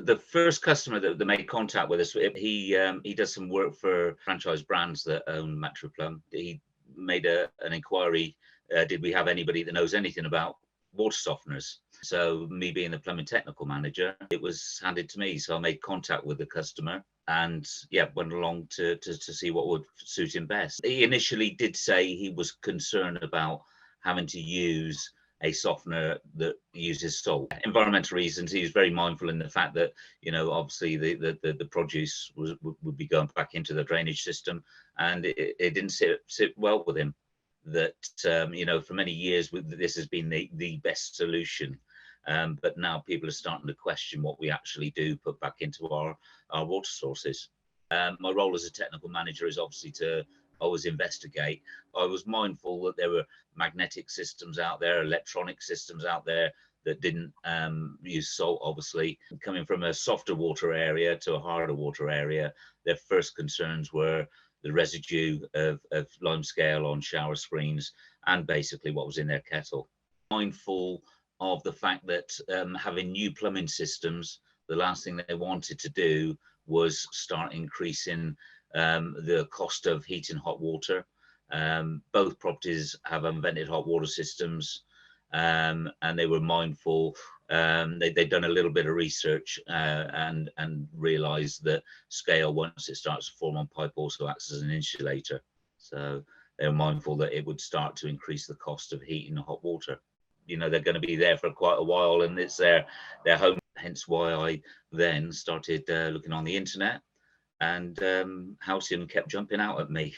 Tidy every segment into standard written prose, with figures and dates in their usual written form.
The first customer that made contact with us, he does some work for franchise brands that own MetroPlumb. He made an inquiry, did we have anybody that knows anything about water softeners? So me being the plumbing technical manager, it was handed to me. So I made contact with the customer and went along to see what would suit him best. He initially did say he was concerned about having to use a softener that uses salt. Environmental reasons, he was very mindful in the fact that, obviously the produce would be going back into the drainage system, and it didn't sit well with him. That, for many years, this has been the best solution. But now people are starting to question what we actually do put back into our water sources. My role as a technical manager is obviously to always investigate. I was mindful that there were magnetic systems out there, electronic systems out there that didn't use salt. Obviously, coming from a softer water area to a harder water area, their first concerns were the residue of limescale on shower screens and basically what was in their kettle. Mindful of the fact that having new plumbing systems, the last thing they wanted to do was start increasing the cost of heating hot water. Both properties have unvented hot water systems, and they were mindful. They'd done a little bit of research and realized that scale, once it starts to form on pipe, also acts as an insulator. So they were mindful that it would start to increase the cost of heating hot water. They're going to be there for quite a while, and it's their home. Hence why I then started looking on the internet, and Halcyan kept jumping out at me.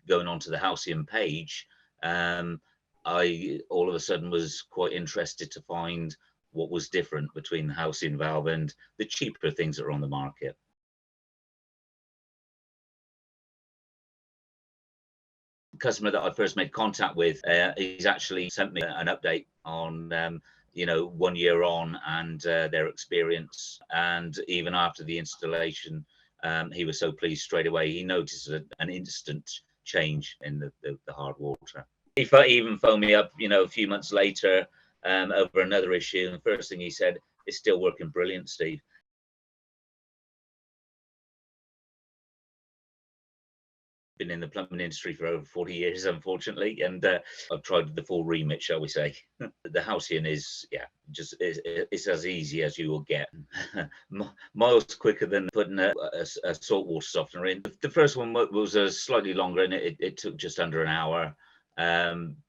Going onto the Halcyan page, I all of a sudden was quite interested to find what was different between the Halcyan valve and the cheaper things that are on the market. The customer that I first made contact with, he's actually sent me an update on 1 year on and their experience, and even after the installation, he was so pleased straight away. He noticed an instant change in the hard water. He even phoned me up, a few months later over another issue, and the first thing he said, "It's still working brilliant, Steve." Been in the plumbing industry for over 40 years, unfortunately, and I've tried the full remit, shall we say. The Halcyan is, it's as easy as you will get. Miles quicker than putting a saltwater softener in. The first one was slightly longer, and it took just under an hour,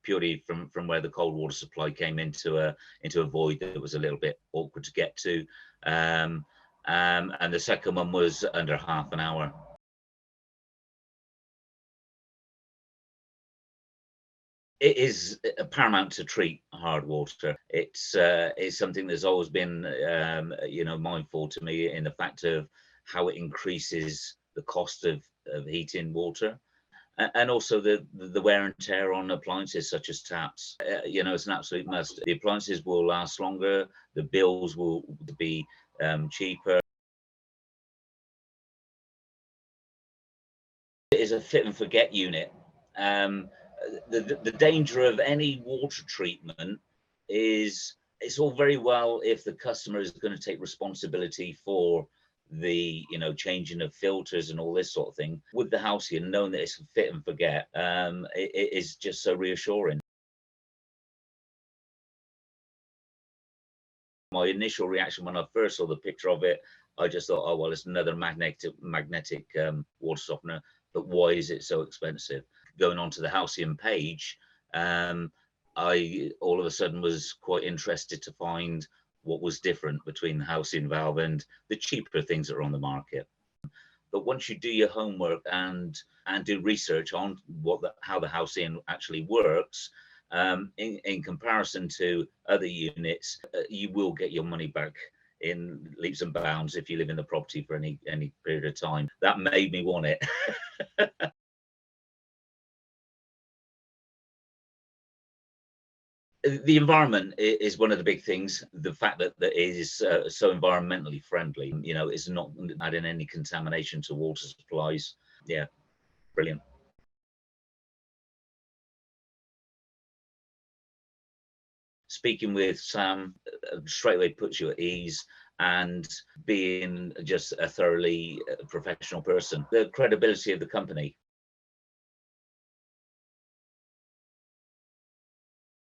purely from where the cold water supply came into a void that was a little bit awkward to get to. And the second one was under half an hour. It is paramount to treat hard water. It's something that's always been, mindful to me in the fact of how it increases the cost of heating water, and also the wear and tear on appliances such as taps. It's an absolute must. The appliances will last longer. The bills will be cheaper. It is a fit and forget unit. The danger of any water treatment is it's all very well if the customer is going to take responsibility for the changing of filters and all this sort of thing. With the Halcyan, knowing that it's a fit and forget, it is just so reassuring. My initial reaction when I first saw the picture of it, I just thought, oh well, it's another magnetic water softener, but why is it so expensive? Going onto the Halcyan page, I all of a sudden was quite interested to find what was different between the Halcyan valve and the cheaper things that are on the market. But once you do your homework and do research on how the Halcyan actually works, in comparison to other units, you will get your money back in leaps and bounds if you live in the property for any period of time. That made me want it. The environment is one of the big things. The fact that it is so environmentally friendly, it's not adding any contamination to water supplies. Yeah, brilliant. Speaking with Sam straight away puts you at ease. and being just a thoroughly professional person. The credibility of the company